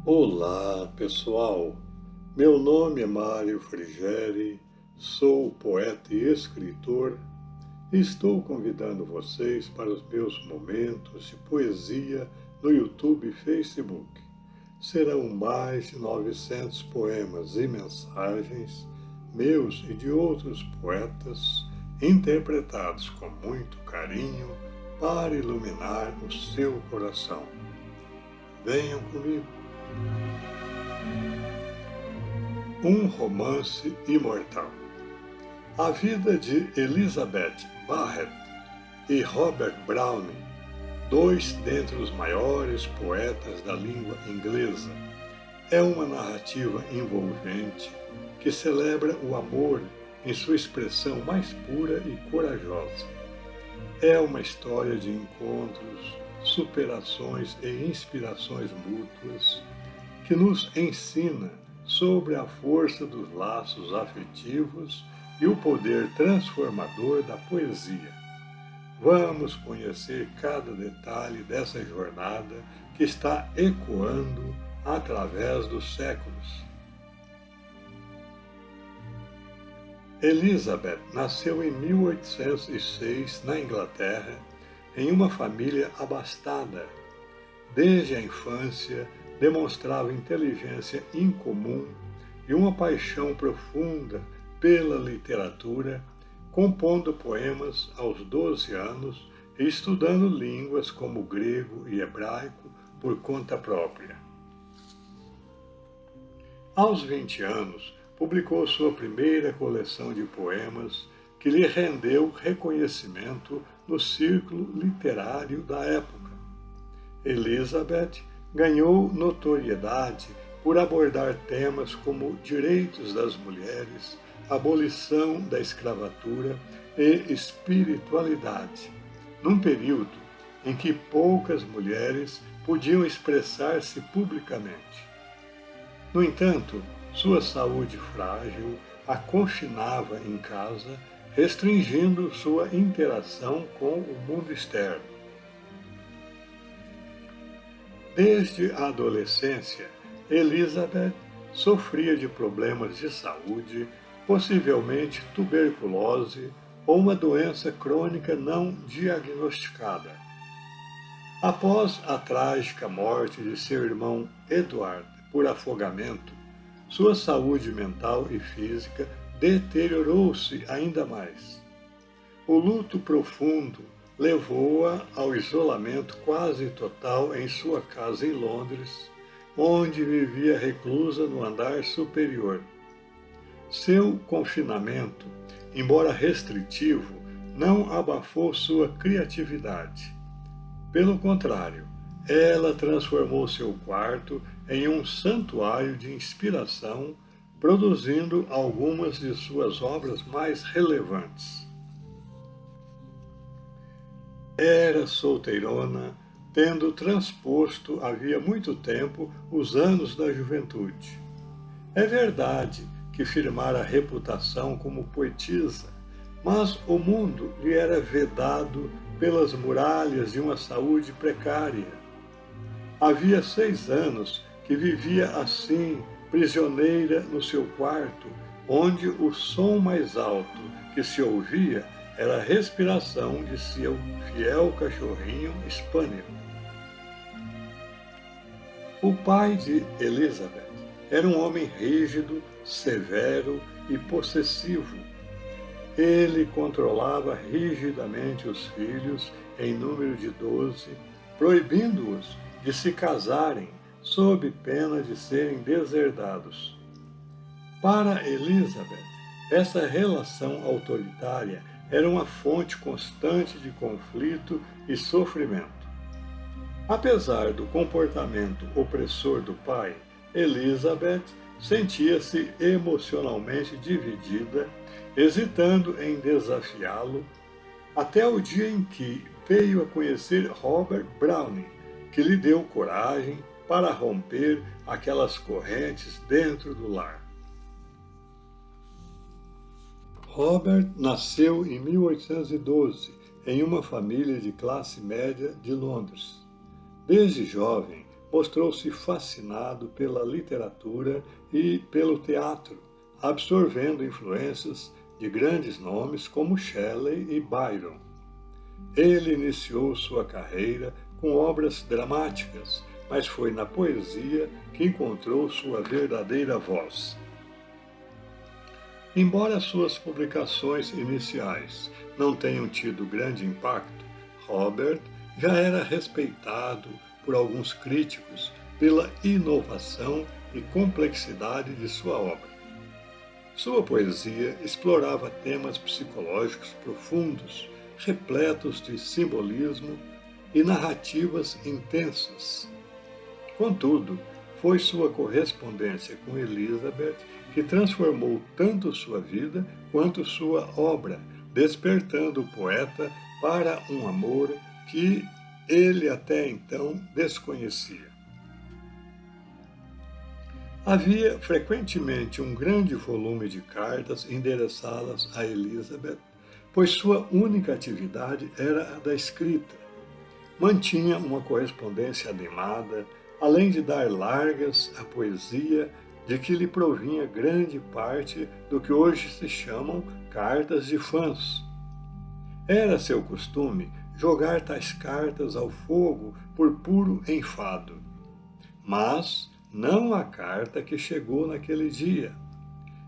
Olá, pessoal. Meu nome é Mário Frigeri, sou poeta e escritor e estou convidando vocês para os meus momentos de poesia no YouTube e Facebook. Serão mais de 900 poemas e mensagens, meus e de outros poetas, interpretados com muito carinho para iluminar o seu coração. Venham comigo. Um romance imortal. A vida de Elizabeth Barrett e Robert Browning, dois dentre os maiores poetas da língua inglesa, é uma narrativa envolvente que celebra o amor em sua expressão mais pura e corajosa. É uma história de encontros, superações e inspirações mútuas que nos ensina sobre a força dos laços afetivos e o poder transformador da poesia. Vamos conhecer cada detalhe dessa jornada que está ecoando através dos séculos. Elizabeth nasceu em 1806 na Inglaterra, em uma família abastada. Desde a infância, demonstrava inteligência incomum e uma paixão profunda pela literatura, compondo poemas aos 12 anos e estudando línguas como grego e hebraico por conta própria. Aos 20 anos, publicou sua primeira coleção de poemas, que lhe rendeu reconhecimento no círculo literário da época. Elizabeth ganhou notoriedade por abordar temas como direitos das mulheres, abolição da escravatura e espiritualidade, num período em que poucas mulheres podiam expressar-se publicamente. No entanto, sua saúde frágil a confinava em casa, restringindo sua interação com o mundo externo. Desde a adolescência, Elizabeth sofria de problemas de saúde, possivelmente tuberculose ou uma doença crônica não diagnosticada. Após a trágica morte de seu irmão Edward por afogamento, sua saúde mental e física deteriorou-se ainda mais. O luto profundo levou-a ao isolamento quase total em sua casa em Londres, onde vivia reclusa no andar superior. Seu confinamento, embora restritivo, não abafou sua criatividade. Pelo contrário, ela transformou seu quarto em um santuário de inspiração, produzindo algumas de suas obras mais relevantes. Era solteirona, tendo transposto havia muito tempo os anos da juventude. É verdade que firmara reputação como poetisa, mas o mundo lhe era vedado pelas muralhas de uma saúde precária. Havia 6 anos que vivia assim, prisioneira no seu quarto, onde o som mais alto que se ouvia era a respiração de seu fiel cachorrinho Spaniel. O pai de Elizabeth era um homem rígido, severo e possessivo. Ele controlava rigidamente os filhos, em número de 12, proibindo-os de se casarem, sob pena de serem deserdados. Para Elizabeth, essa relação autoritária era uma fonte constante de conflito e sofrimento. Apesar do comportamento opressor do pai, Elizabeth sentia-se emocionalmente dividida, hesitando em desafiá-lo, até o dia em que veio a conhecer Robert Browning, que lhe deu coragem para romper aquelas correntes dentro do lar. Robert nasceu em 1812 em uma família de classe média de Londres. Desde jovem, mostrou-se fascinado pela literatura e pelo teatro, absorvendo influências de grandes nomes como Shelley e Byron. Ele iniciou sua carreira com obras dramáticas, mas foi na poesia que encontrou sua verdadeira voz. Embora suas publicações iniciais não tenham tido grande impacto, Robert já era respeitado por alguns críticos pela inovação e complexidade de sua obra. Sua poesia explorava temas psicológicos profundos, repletos de simbolismo e narrativas intensas. Contudo, foi sua correspondência com Elizabeth que transformou tanto sua vida quanto sua obra, despertando o poeta para um amor que ele até então desconhecia. Havia frequentemente um grande volume de cartas endereçadas a Elizabeth, pois sua única atividade era a da escrita. Mantinha uma correspondência animada, além de dar largas à poesia, de que lhe provinha grande parte do que hoje se chamam cartas de fãs. Era seu costume jogar tais cartas ao fogo por puro enfado. Mas não a carta que chegou naquele dia.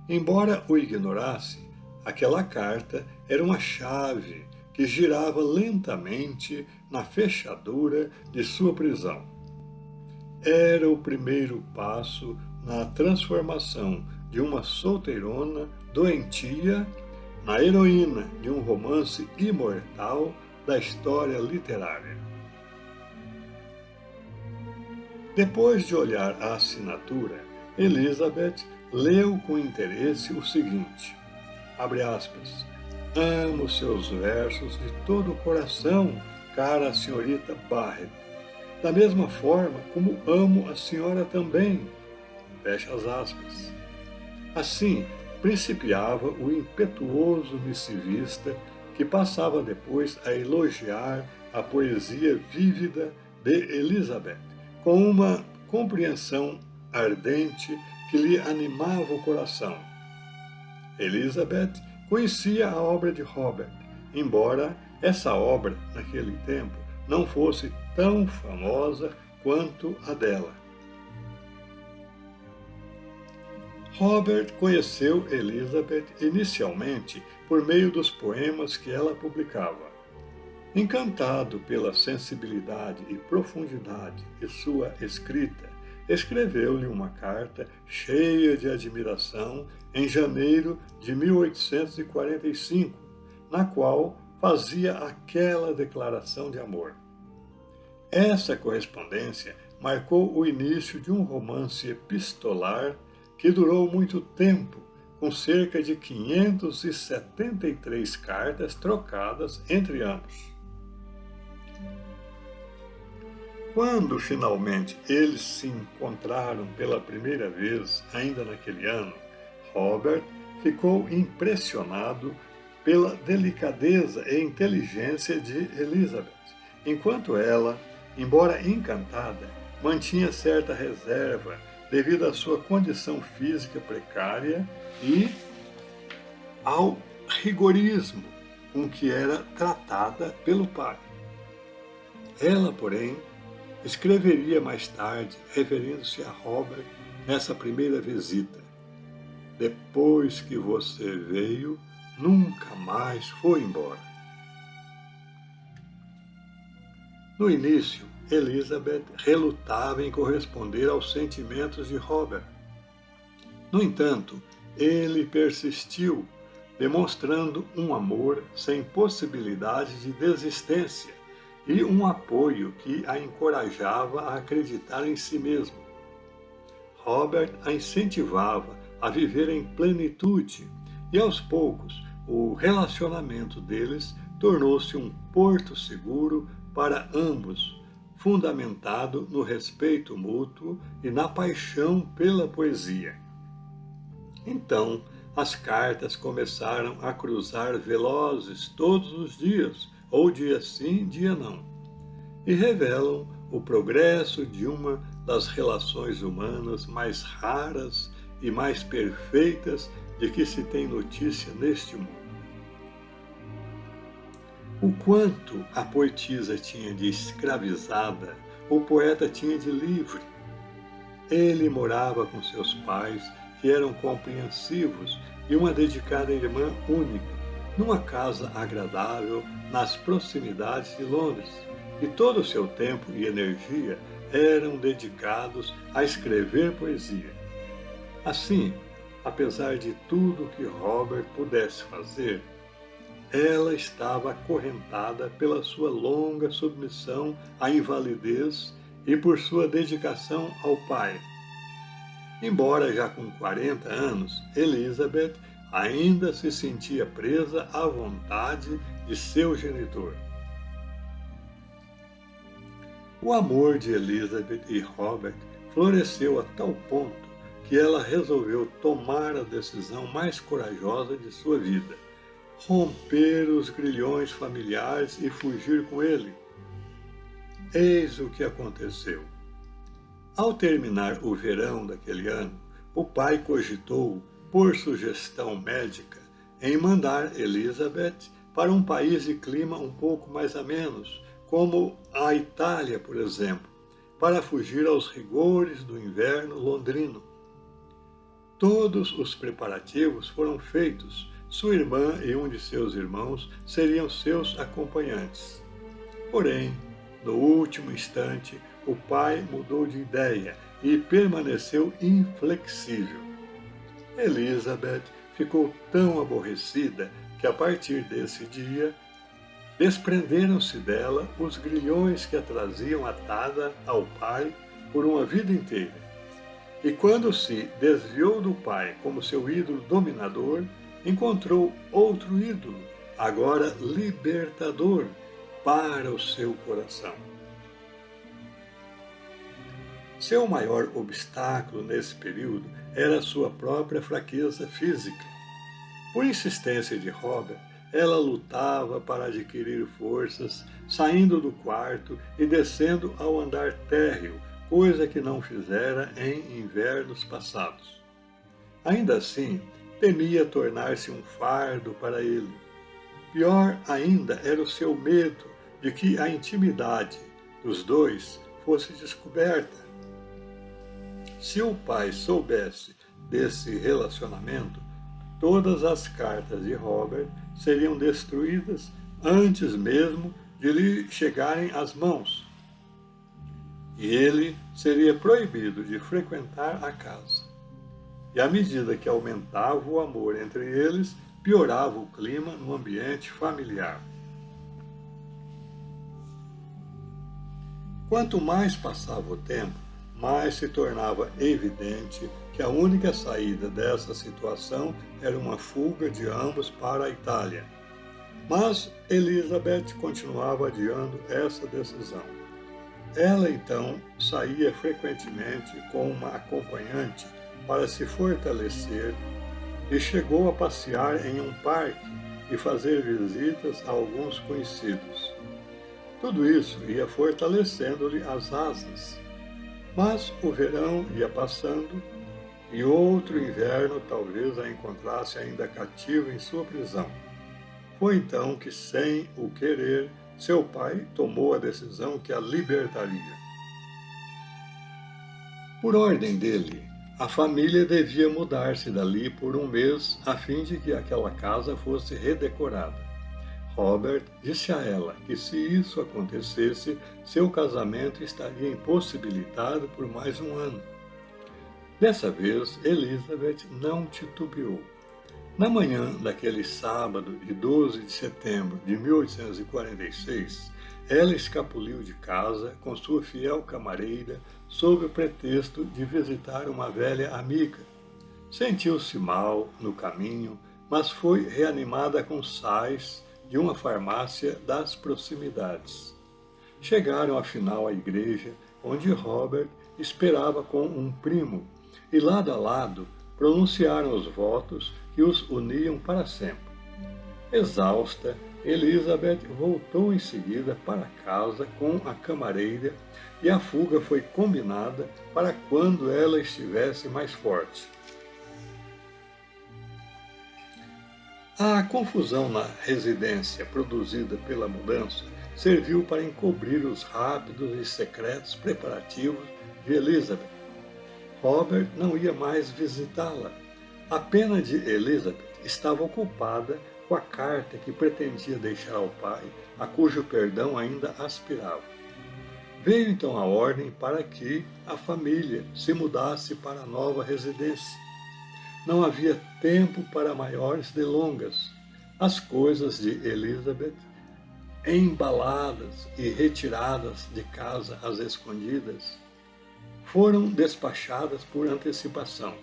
Embora o ignorasse, aquela carta era uma chave que girava lentamente na fechadura de sua prisão. Era o primeiro passo na transformação de uma solteirona doentia na heroína de um romance imortal da história literária. Depois de olhar a assinatura, Elizabeth leu com interesse o seguinte, abre aspas, amo seus versos de todo o coração, cara senhorita Barrett, da mesma forma como amo a senhora também, fecha as aspas. Assim, principiava o impetuoso missivista que passava depois a elogiar a poesia vívida de Elizabeth, com uma compreensão ardente que lhe animava o coração. Elizabeth conhecia a obra de Robert, embora essa obra, naquele tempo, não fosse tão famosa quanto a dela. Robert conheceu Elizabeth inicialmente por meio dos poemas que ela publicava. Encantado pela sensibilidade e profundidade de sua escrita, escreveu-lhe uma carta cheia de admiração em janeiro de 1845, na qual fazia aquela declaração de amor. Essa correspondência marcou o início de um romance epistolar que durou muito tempo, com cerca de 573 cartas trocadas entre ambos. Quando finalmente eles se encontraram pela primeira vez, ainda naquele ano, Robert ficou impressionado pela delicadeza e inteligência de Elizabeth, enquanto ela, embora encantada, mantinha certa reserva devido à sua condição física precária e ao rigorismo com que era tratada pelo pai. Ela, porém, escreveria mais tarde, referindo-se a Robert nessa primeira visita. Depois que você veio, nunca mais foi embora. No início, Elizabeth relutava em corresponder aos sentimentos de Robert. No entanto, ele persistiu, demonstrando um amor sem possibilidade de desistência e um apoio que a encorajava a acreditar em si mesmo. Robert a incentivava a viver em plenitude e, aos poucos, o relacionamento deles tornou-se um porto seguro para ambos, fundamentado no respeito mútuo e na paixão pela poesia. Então, as cartas começaram a cruzar velozes todos os dias, ou dia sim, dia não, e revelam o progresso de uma das relações humanas mais raras e mais perfeitas de que se tem notícia neste mundo. O quanto a poetisa tinha de escravizada, o poeta tinha de livre. Ele morava com seus pais, que eram compreensivos, e uma dedicada irmã única, numa casa agradável nas proximidades de Londres, e todo o seu tempo e energia eram dedicados a escrever poesia. Assim, apesar de tudo que Robert pudesse fazer, ela estava acorrentada pela sua longa submissão à invalidez e por sua dedicação ao pai. Embora já com 40 anos, Elizabeth ainda se sentia presa à vontade de seu genitor. O amor de Elizabeth e Robert floresceu a tal ponto que ela resolveu tomar a decisão mais corajosa de sua vida: romper os grilhões familiares e fugir com ele. Eis o que aconteceu. Ao terminar o verão daquele ano, o pai cogitou, por sugestão médica, em mandar Elizabeth para um país de clima um pouco mais ameno, como a Itália, por exemplo, para fugir aos rigores do inverno londrino. Todos os preparativos foram feitos. Sua irmã e um de seus irmãos seriam seus acompanhantes. Porém, no último instante, o pai mudou de ideia e permaneceu inflexível. Elizabeth ficou tão aborrecida que, a partir desse dia, desprenderam-se dela os grilhões que a traziam atada ao pai por uma vida inteira. E quando se desviou do pai como seu ídolo dominador, encontrou outro ídolo, agora libertador, para o seu coração. Seu maior obstáculo nesse período era sua própria fraqueza física. Por insistência de Robert, ela lutava para adquirir forças, saindo do quarto e descendo ao andar térreo, coisa que não fizera em invernos passados. Ainda assim, temia tornar-se um fardo para ele. Pior ainda era o seu medo de que a intimidade dos dois fosse descoberta. Se o pai soubesse desse relacionamento, todas as cartas de Robert seriam destruídas antes mesmo de lhe chegarem às mãos. E ele seria proibido de frequentar a casa. E à medida que aumentava o amor entre eles, piorava o clima no ambiente familiar. Quanto mais passava o tempo, mais se tornava evidente que a única saída dessa situação era uma fuga de ambos para a Itália. Mas Elizabeth continuava adiando essa decisão. Ela então saía frequentemente com uma acompanhante para se fortalecer e chegou a passear em um parque e fazer visitas a alguns conhecidos. Tudo isso ia fortalecendo-lhe as asas. Mas o verão ia passando e outro inverno talvez a encontrasse ainda cativa em sua prisão. Foi então que, sem o querer, seu pai tomou a decisão que a libertaria. Por ordem dele, a família devia mudar-se dali por um mês a fim de que aquela casa fosse redecorada. Robert disse a ela que, se isso acontecesse, seu casamento estaria impossibilitado por mais um ano. Dessa vez, Elizabeth não titubeou. Na manhã daquele sábado de 12 de setembro de 1846, ela escapuliu de casa com sua fiel camareira sob o pretexto de visitar uma velha amiga. Sentiu-se mal no caminho, mas foi reanimada com sais de uma farmácia das proximidades. Chegaram afinal à igreja, onde Robert esperava com um primo, e lado a lado pronunciaram os votos que os uniam para sempre. Exausta, Elizabeth voltou em seguida para casa com a camareira e a fuga foi combinada para quando ela estivesse mais forte. A confusão na residência produzida pela mudança serviu para encobrir os rápidos e secretos preparativos de Elizabeth. Robert não ia mais visitá-la. A pena de Elizabeth estava ocupada com a carta que pretendia deixar ao pai, a cujo perdão ainda aspirava. Veio então a ordem para que a família se mudasse para a nova residência. Não havia tempo para maiores delongas. As coisas de Elizabeth, embaladas e retiradas de casa às escondidas, foram despachadas por antecipação.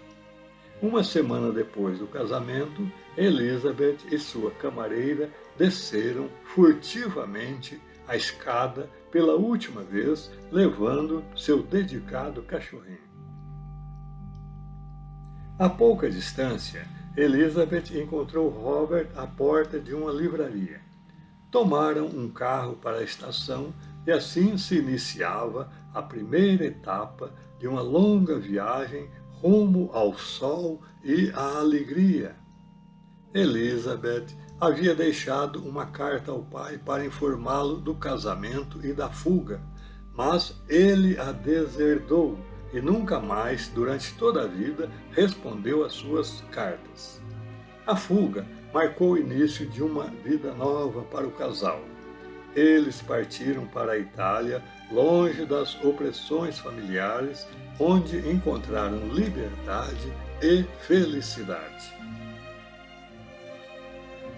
Uma semana depois do casamento, Elizabeth e sua camareira desceram furtivamente a escada pela última vez, levando seu dedicado cachorrinho. A pouca distância, Elizabeth encontrou Robert à porta de uma livraria. Tomaram um carro para a estação e assim se iniciava a primeira etapa de uma longa viagem rumo ao sol e à alegria. Elizabeth havia deixado uma carta ao pai para informá-lo do casamento e da fuga, mas ele a deserdou e nunca mais, durante toda a vida, respondeu às suas cartas. A fuga marcou o início de uma vida nova para o casal. Eles partiram para a Itália, longe das opressões familiares, onde encontraram liberdade e felicidade.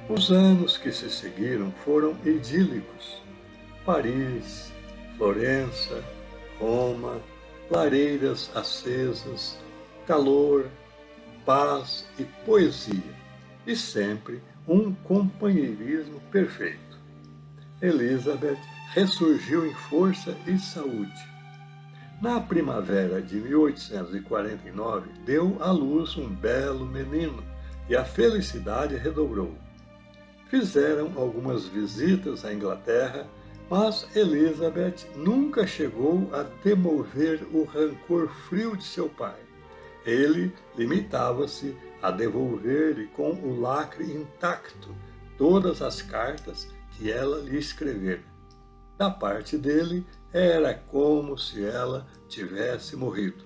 Os anos que se seguiram foram idílicos. Paris, Florença, Roma, lareiras acesas, calor, paz e poesia, e sempre um companheirismo perfeito. Elizabeth ressurgiu em força e saúde. Na primavera de 1849, deu à luz um belo menino e a felicidade redobrou. Fizeram algumas visitas à Inglaterra, mas Elizabeth nunca chegou a demover o rancor frio de seu pai. Ele limitava-se a devolver-lhe com o lacre intacto todas as cartas que ela lhe escrevera. Da parte dele, era como se ela tivesse morrido.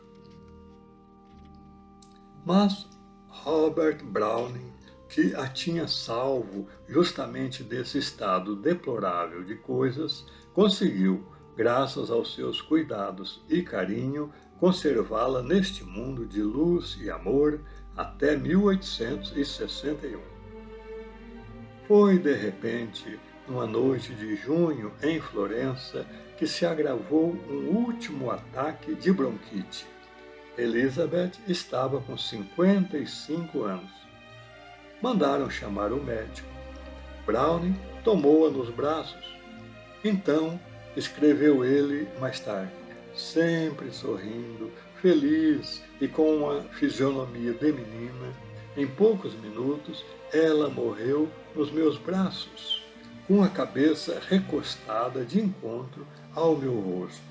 Mas Robert Browning, que a tinha salvo justamente desse estado deplorável de coisas, conseguiu, graças aos seus cuidados e carinho, conservá-la neste mundo de luz e amor até 1861. Foi, de repente, numa noite de junho em Florença, que se agravou um último ataque de bronquite. Elizabeth estava com 55 anos. Mandaram chamar o médico. Browning tomou-a nos braços. Então, escreveu ele mais tarde, sempre sorrindo, feliz e com uma fisionomia de menina, em poucos minutos ela morreu nos meus braços, com a cabeça recostada de encontro ao meu rosto.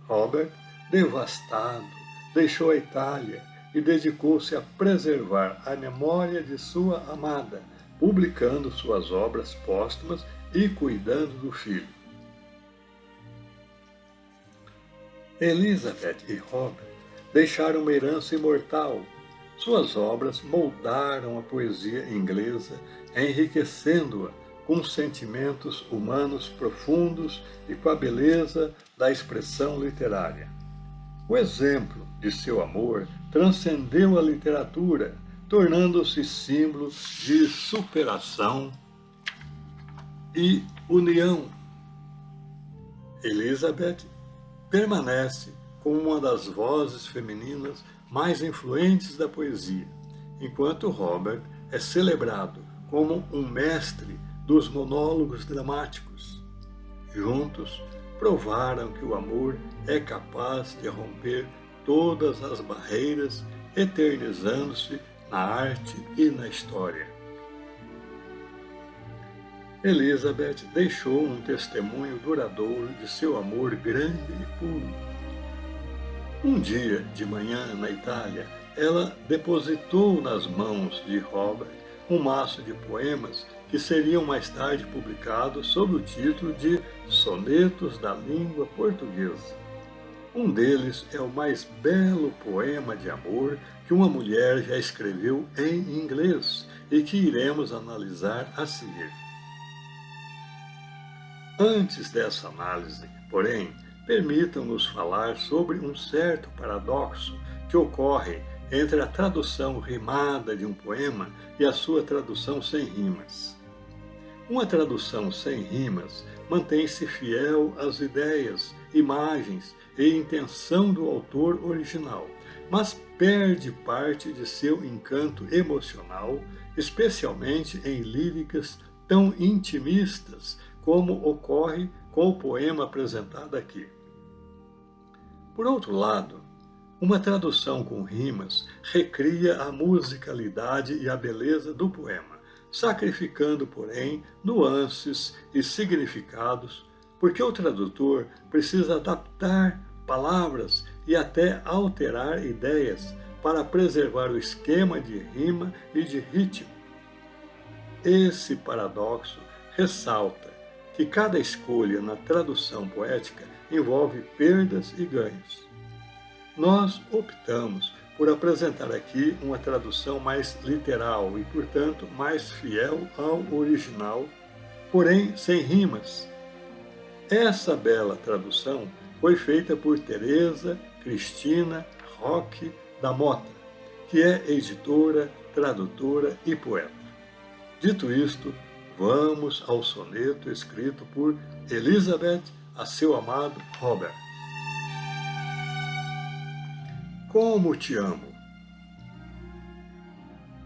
Robert, devastado, deixou a Itália e dedicou-se a preservar a memória de sua amada, publicando suas obras póstumas e cuidando do filho. Elizabeth e Robert deixaram uma herança imortal. Suas obras moldaram a poesia inglesa, enriquecendo-a com sentimentos humanos profundos e com a beleza da expressão literária. O exemplo de seu amor transcendeu a literatura, tornando-se símbolo de superação e união. Elizabeth permanece como uma das vozes femininas mais influentes da poesia, enquanto Robert é celebrado como um mestre dos monólogos dramáticos. Juntos, provaram que o amor é capaz de romper todas as barreiras, eternizando-se na arte e na história. Elizabeth deixou um testemunho duradouro de seu amor grande e puro. Um dia de manhã, na Itália, ela depositou nas mãos de Robert um maço de poemas que seriam mais tarde publicados sob o título de Sonetos da Língua Portuguesa. Um deles é o mais belo poema de amor que uma mulher já escreveu em inglês e que iremos analisar a seguir. Antes dessa análise, porém, permitam-nos falar sobre um certo paradoxo que ocorre entre a tradução rimada de um poema e a sua tradução sem rimas. Uma tradução sem rimas mantém-se fiel às ideias, imagens e intenção do autor original, mas perde parte de seu encanto emocional, especialmente em líricas tão intimistas como ocorre com o poema apresentado aqui. Por outro lado, uma tradução com rimas recria a musicalidade e a beleza do poema, sacrificando, porém, nuances e significados, porque o tradutor precisa adaptar palavras e até alterar ideias para preservar o esquema de rima e de ritmo. Esse paradoxo ressalta que cada escolha na tradução poética envolve perdas e ganhos. Nós optamos por apresentar aqui uma tradução mais literal e, portanto, mais fiel ao original, porém sem rimas. Essa bela tradução foi feita por Teresa Cristina Roque da Mota, que é editora, tradutora e poeta. Dito isto, vamos ao soneto escrito por Elizabeth a seu amado Robert. Como te amo!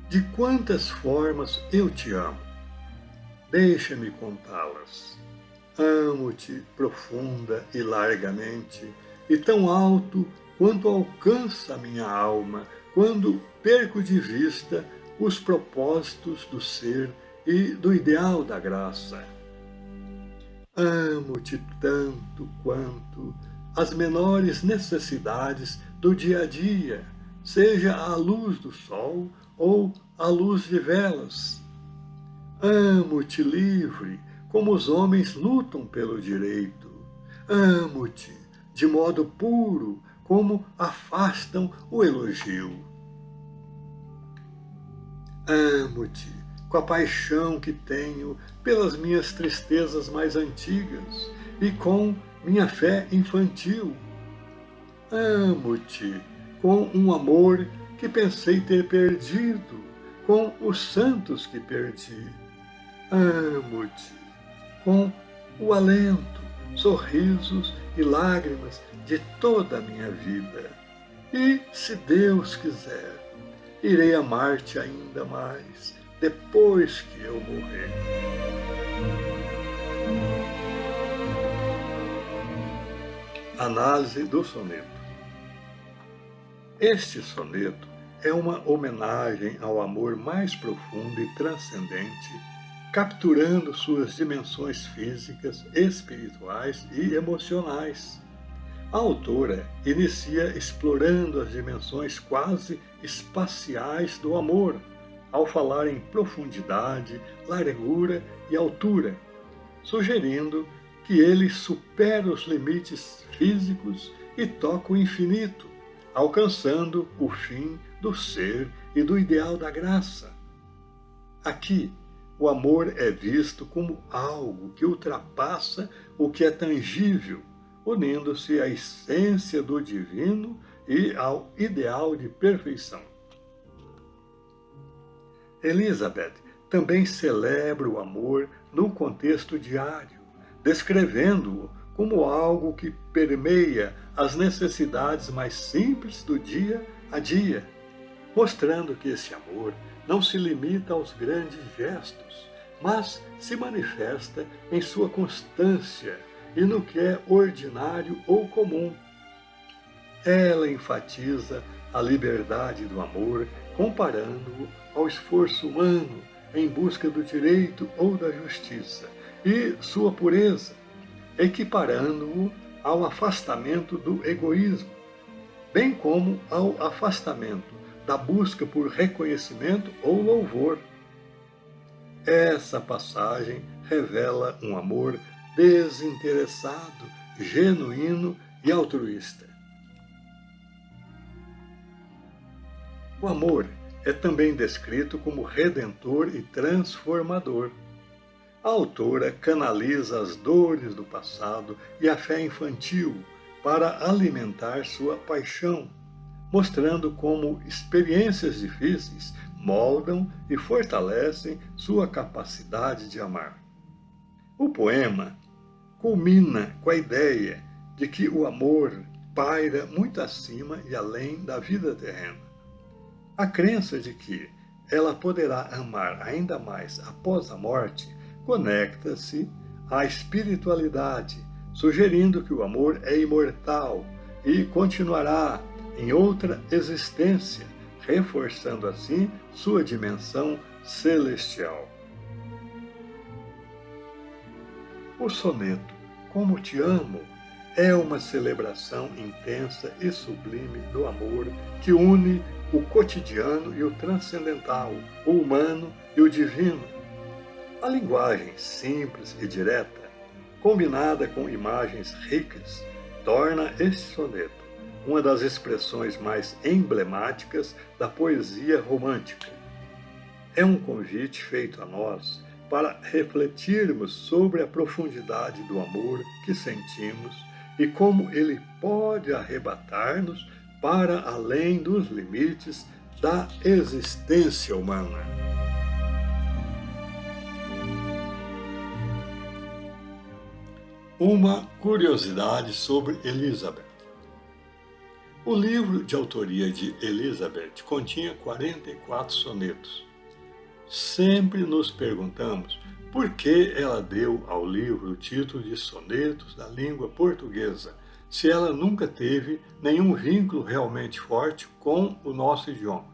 De quantas formas eu te amo! Deixa-me contá-las. Amo-te profunda e largamente, e tão alto quanto alcança a minha alma, quando perco de vista os propósitos do ser e do ideal da graça. Amo-te tanto quanto as menores necessidades do dia a dia, seja a luz do sol ou a luz de velas. Amo-te livre, como os homens lutam pelo direito. Amo-te de modo puro, como afastam o elogio. Amo-te com a paixão que tenho pelas minhas tristezas mais antigas e com minha fé infantil. Amo-te com um amor que pensei ter perdido, com os santos que perdi. Amo-te com o alento, sorrisos e lágrimas de toda a minha vida. E, se Deus quiser, irei amar-te ainda mais depois que eu morrer. Análise do soneto. Este soneto é uma homenagem ao amor mais profundo e transcendente, capturando suas dimensões físicas, espirituais e emocionais. A autora inicia explorando as dimensões quase espaciais do amor, ao falar em profundidade, largura e altura, sugerindo que ele supera os limites físicos e toca o infinito, alcançando o fim do ser e do ideal da graça. Aqui, o amor é visto como algo que ultrapassa o que é tangível, unindo-se à essência do divino e ao ideal de perfeição. Elizabeth também celebra o amor no contexto diário, descrevendo-o como algo que permeia as necessidades mais simples do dia a dia, mostrando que esse amor não se limita aos grandes gestos, mas se manifesta em sua constância e no que é ordinário ou comum. Ela enfatiza a liberdade do amor, comparando-o ao esforço humano em busca do direito ou da justiça, e sua pureza, equiparando-o ao afastamento do egoísmo, bem como ao afastamento da busca por reconhecimento ou louvor. Essa passagem revela um amor desinteressado, genuíno e altruísta. O amor é também descrito como redentor e transformador. A autora canaliza as dores do passado e a fé infantil para alimentar sua paixão, mostrando como experiências difíceis moldam e fortalecem sua capacidade de amar. O poema culmina com a ideia de que o amor paira muito acima e além da vida terrena. A crença de que ela poderá amar ainda mais após a morte conecta-se à espiritualidade, sugerindo que o amor é imortal e continuará em outra existência, reforçando assim sua dimensão celestial. O soneto Como Te Amo é uma celebração intensa e sublime do amor que une o cotidiano e o transcendental, o humano e o divino. A linguagem simples e direta, combinada com imagens ricas, torna este soneto uma das expressões mais emblemáticas da poesia romântica. É um convite feito a nós para refletirmos sobre a profundidade do amor que sentimos e como ele pode arrebatar-nos para além dos limites da existência humana. Uma curiosidade sobre Elizabeth. O livro de autoria de Elizabeth continha 44 sonetos. Sempre nos perguntamos por que ela deu ao livro o título de Sonetos da Língua Portuguesa, se ela nunca teve nenhum vínculo realmente forte com o nosso idioma.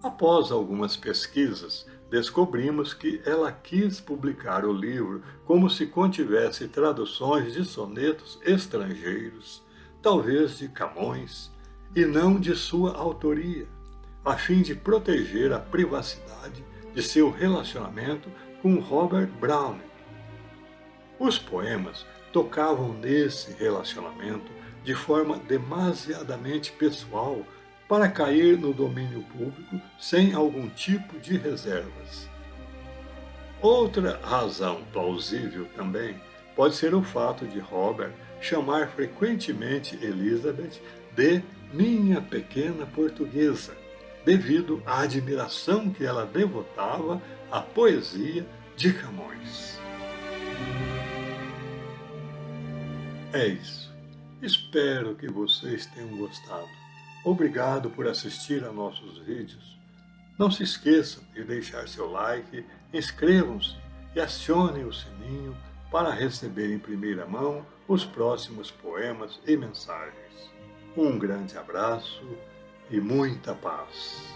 Após algumas pesquisas, descobrimos que ela quis publicar o livro como se contivesse traduções de sonetos estrangeiros, talvez de Camões, e não de sua autoria, a fim de proteger a privacidade de seu relacionamento com Robert Browning. Os poemas tocavam nesse relacionamento de forma demasiadamente pessoal para cair no domínio público sem algum tipo de reservas. Outra razão plausível também pode ser o fato de Robert chamar frequentemente Elizabeth de minha pequena portuguesa, devido à admiração que ela devotava à poesia de Camões. É isso. Espero que vocês tenham gostado. Obrigado por assistir a nossos vídeos. Não se esqueçam de deixar seu like, inscrevam-se e acionem o sininho para receber em primeira mão os próximos poemas e mensagens. Um grande abraço e muita paz.